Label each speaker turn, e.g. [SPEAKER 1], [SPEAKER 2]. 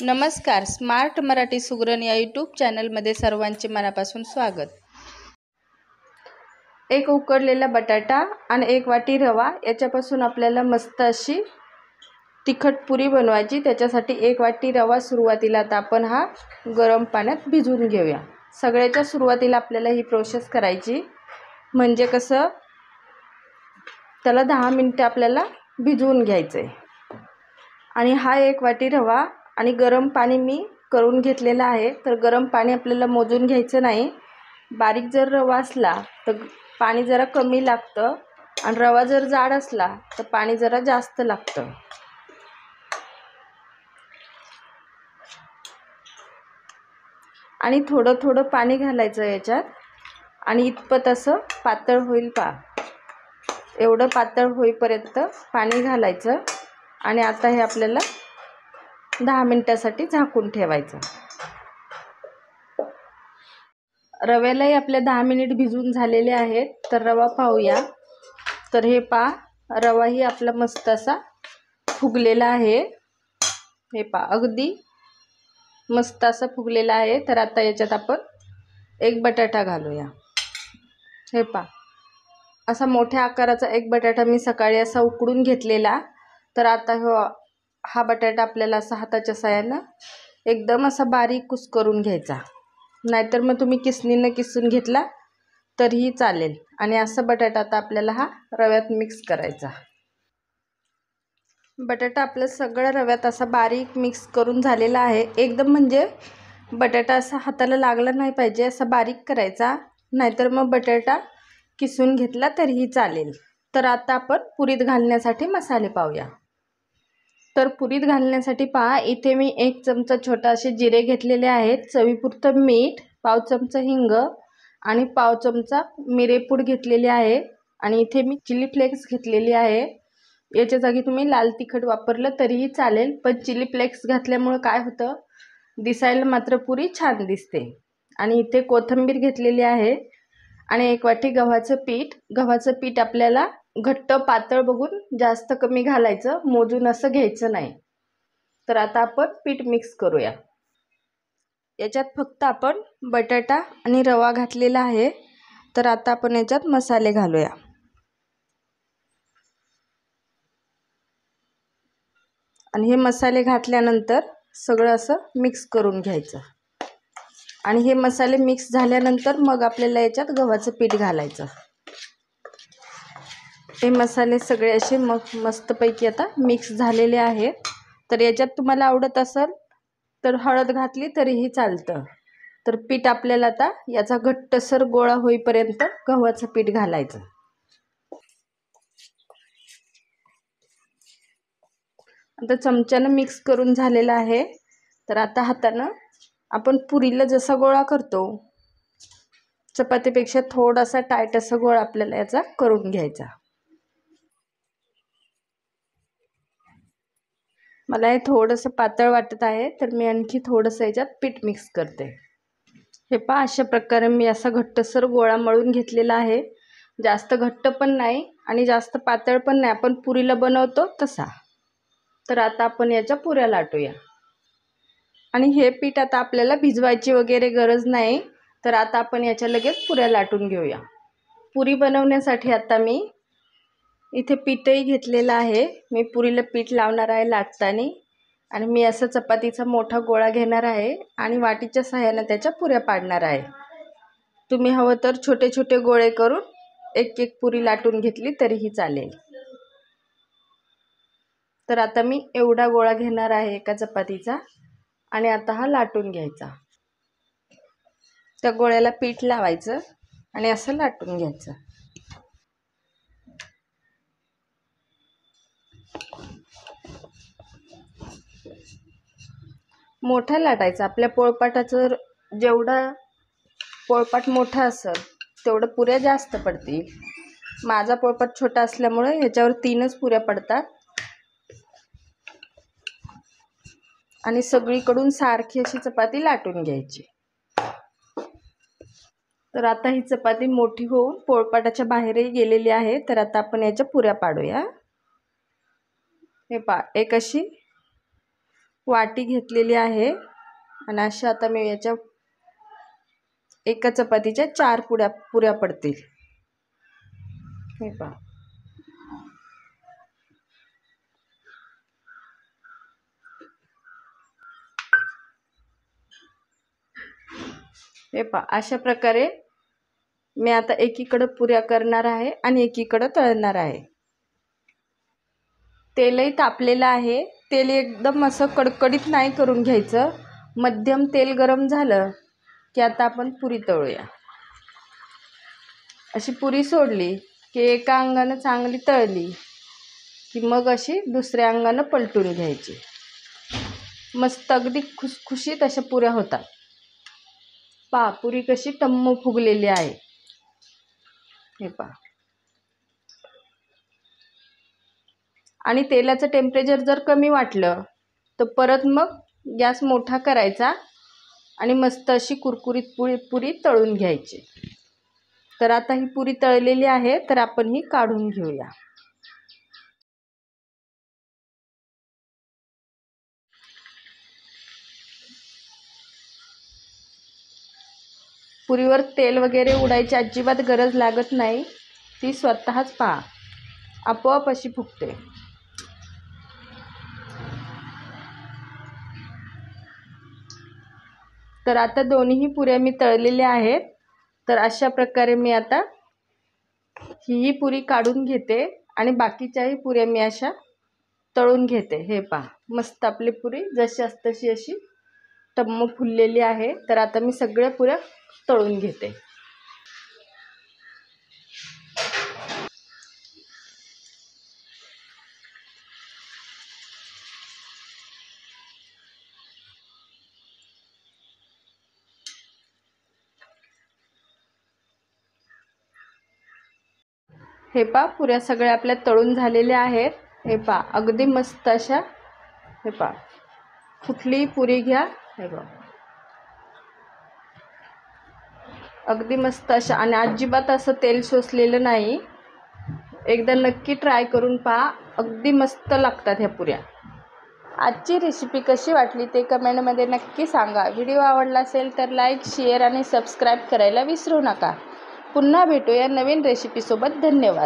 [SPEAKER 1] नमस्कार. स्मार्ट मराठी सुगरण या यूट्यूब चॅनलमध्ये सर्वांचे मनापासून स्वागत. एक उकडलेला बटाटा आणि एक वाटी रवा याच्यापासून आपल्याला मस्त अशी तिखट पुरी बनवायची. त्याच्यासाठी एक वाटी रवा सुरुवातीला आता आपण हा गरम पाण्यात भिजवून घेऊया. सगळ्याच्या सुरुवातीला आपल्याला ही प्रोसेस करायची, म्हणजे कसं त्याला 10 मिनिटं आपल्याला भिजवून घ्यायचं आहे. आणि हा एक वाटी रवा आणि गरम पाणी मी करून घेतलेलं आहे. तर गरम पाणी आपल्याला मोजून घ्यायचं नाही. बारीक जर रवा असला तर पाणी जरा कमी लागतं आणि रवा जर जाड असला तर पाणी जरा जास्त लागतं. आणि थोडं थोडं पाणी घालायचं याच्यात आणि इतपत असं पातळ होईल पहा. एवढं पातळ होईपर्यंत पाणी घालायचं आणि आता हे आपल्याला 10 मिनिटासाठी झाकून ठेवायचं. रव्यालाही आपल्या 10 मिनिट भिजून झालेले आहेत. तर रवा पाहूया. तर हे पहा, रवाही आपला मस्त असा फुगलेला आहे. हे पहा, अगदी मस्त असा फुगलेला आहे. तर आता याच्यात आपण एक बटाटा घालूया. हे पहा, असा मोठ्या आकाराचा एक बटाटा मी सकाळी असा उकडून घेतलेला. तर आता हा बटाटा आपल्याला असा हाताच्या साहाय्यानं एकदम असा बारीक कुस्करून घ्यायचा. नाहीतर मग तुम्ही किसणीनं किसून घेतला तरीही चालेल. आणि असा बटाटा आता आपल्याला हा रव्यात मिक्स करायचा. बटाटा आपलं सगळं रव्यात असा बारीक मिक्स करून झालेला आहे. एकदम म्हणजे बटाटा असा हाताला लागला नाही पाहिजे, असा बारीक करायचा. नाहीतर मग बटाटा किसून घेतला तरीही चालेल. तर आता आपण पुरीत घालण्यासाठी मसाले पाहूया. तर पुरीत घालण्यासाठी पहा, इथे मी 1 चमचा छोटा असे जिरे घेतलेले आहेत, चवीपुरतं मीठ, पाव चमचा हिंग आणि पाव चमचा मिरेपूड घेतलेली आहे. आणि इथे मी चिली फ्लेक्स घेतलेली आहे. याच्या जागी तुम्ही लाल तिखट वापरलं तरीही चालेल, पण चिली फ्लेक्स घातल्यामुळे काय होतं, दिसायला मात्र पुरी छान दिसते. आणि इथे कोथिंबीर घेतलेली आहे आणि 1 वाटी गव्हाचं पीठ. गव्हाचं पीठ आपल्याला घट्ट पातळ बघून जास्त कमी घालायचं, मोजून असं घ्यायचं नाही. तर आता आपण पीठ मिक्स करूया. याच्यात फक्त आपण बटाटा आणि रवा घातलेला आहे. तर आता आपण याच्यात मसाले घालूया. आणि हे मसाले घातल्यानंतर सगळं असं मिक्स करून घ्यायचं. आणि हे मसाले मिक्स झाल्यानंतर मग आपल्याला याच्यात गव्हाचं पीठ घालायचं. हे मसाले सगळे असे मस्तपैकी आता मिक्स झालेले आहेत. तर याच्यात तुम्हाला आवडत असेल तर हळद घातली तरीही चालतं. तर पीठ आपल्याला आता याचा घट्टसर गोळा होईपर्यंत गव्हाचं पीठ घालायचं. आता चमच्यानं मिक्स करून झालेलं आहे. तर आता हातानं आपण पुरीला जसा गोळा करतो, चपातीपेक्षा थोडासा टाईट असा गोळा आपल्याला याचा करून घ्यायचा. मला हे थोडंसं पातळ वाटत आहे, तर मी आणखी थोडंसं याच्यात पीठ मिक्स करते. हे पहा, अशा प्रकारे मी असा घट्टसर गोळा मळून घेतलेला आहे. जास्त घट्ट पण नाही आणि जास्त पातळ पण नाही, आपण पुरीला बनवतो तसा. तर आता आपण याच्या पुऱ्या लाटूया. आणि हे पीठ आता आपल्याला भिजवायची वगैरे गरज नाही. तर आता आपण याच्या लगेच पुऱ्या लाटून घेऊया. पुरी बनवण्यासाठी आता मी इथे पीठही घेतलेलं आहे. मी पुरीला पीठ लावणार आहे लाटताना. आणि मी असा चपातीचा मोठा गोळा घेणार आहे आणि वाटीच्या सहाय्याने त्याच्या पुऱ्या पाडणार आहे. तुम्ही हवं तर छोटे छोटे गोळे करून एक एक पुरी लाटून घेतली तरीही चालेल. तर आता मी एवढा गोळा घेणार आहे एका चपातीचा आणि आता हा लाटून घ्यायचा. त्या गोळ्याला पीठ लावायचं आणि असं लाटून घ्यायचं. मोठा लाटायचा. आपल्या पोळपाटाचं जेवढा पोळपाट मोठा असेल तेवढं पुऱ्या जास्त पडतील. माझा पोळपाट छोटा असल्यामुळे ह्याच्यावर 3च पुऱ्या पडतात. आणि सगळीकडून सारखी अशी चपाती लाटून घ्यायची. तर आता ही चपाती मोठी होऊन पोळपाटाच्या बाहेरही गेलेली आहे. तर आता आपण याच्या पुऱ्या पाडूया. हे पहा, एक अशी वाटी घेतलेली आहे आणि अशा आता मी याच्या एका चपातीच्या 4 पुऱ्या पडतील। हे पहा, अशा प्रकारे मी आता एकीकडे पुऱ्या करणार आहे आणि एकीकडे तळणार आहे। तेलही तापलेलं आहे। तेल एकदम असं कडकडीत नाही करून घ्यायचं, मध्यम तेल गरम झालं की आता आपण पुरी तळूया। अशी पुरी सोडली की एका अंगानं चांगली तळली की मग अशी दुसऱ्या अंगानं पलटून घ्यायची। मस्त अगदी खुसखुशीत अशा पुऱ्या होतात। पहा पुरी कशी टम्म फुगलेली आहे। हे पहा, आणि तेलाचं टेम्परेचर जर कमी वाटलं तर परत मग गॅस मोठा करायचा आणि मस्त अशी कुरकुरीत पुरी तळून घ्यायची। तर आता ही पुरी तळलेली आहे, तर आपण ही काढून घेऊया। पुरीवर तेल वगैरे उडायची अजिबात गरज लागत नाही, ती स्वतःच पहा आपोआप अशी फुगते। तर आता दोन्हीही पुऱ्या मी तळलेल्या आहेत। तर अशा प्रकारे मी आता ही पुरी काढून घेते आणि बाकीच्याही पुऱ्या मी अशा तळून घेते। हे पहा, मस्त आपली पुरी जशी असते तशी अशी टम्म फुललेली आहे। तर आता मी सगळ्या पुऱ्या तळून घेते। हे पहा, पुऱ्या सगळ्या आपल्या तळून झालेल्या आहेत। हे पहा, अगदी मस्त अशा, हे पहा, कुठलीही पुरी घ्या, हे बघा अगदी मस्त अशा, आणि अजिबात असं तेल शोषलेलं नाही। एकदा नक्की ट्राय करून पहा, अगदी मस्त लागतात ह्या पुऱ्या। आजची रेसिपी कशी वाटली ते कमेंटमध्ये नक्की सांगा। व्हिडिओ आवडला असेल तर लाईक, शेअर आणि सबस्क्राईब करायला विसरू नका। पुन्हा भेटूया नवीन रेसिपीसोबत। धन्यवाद।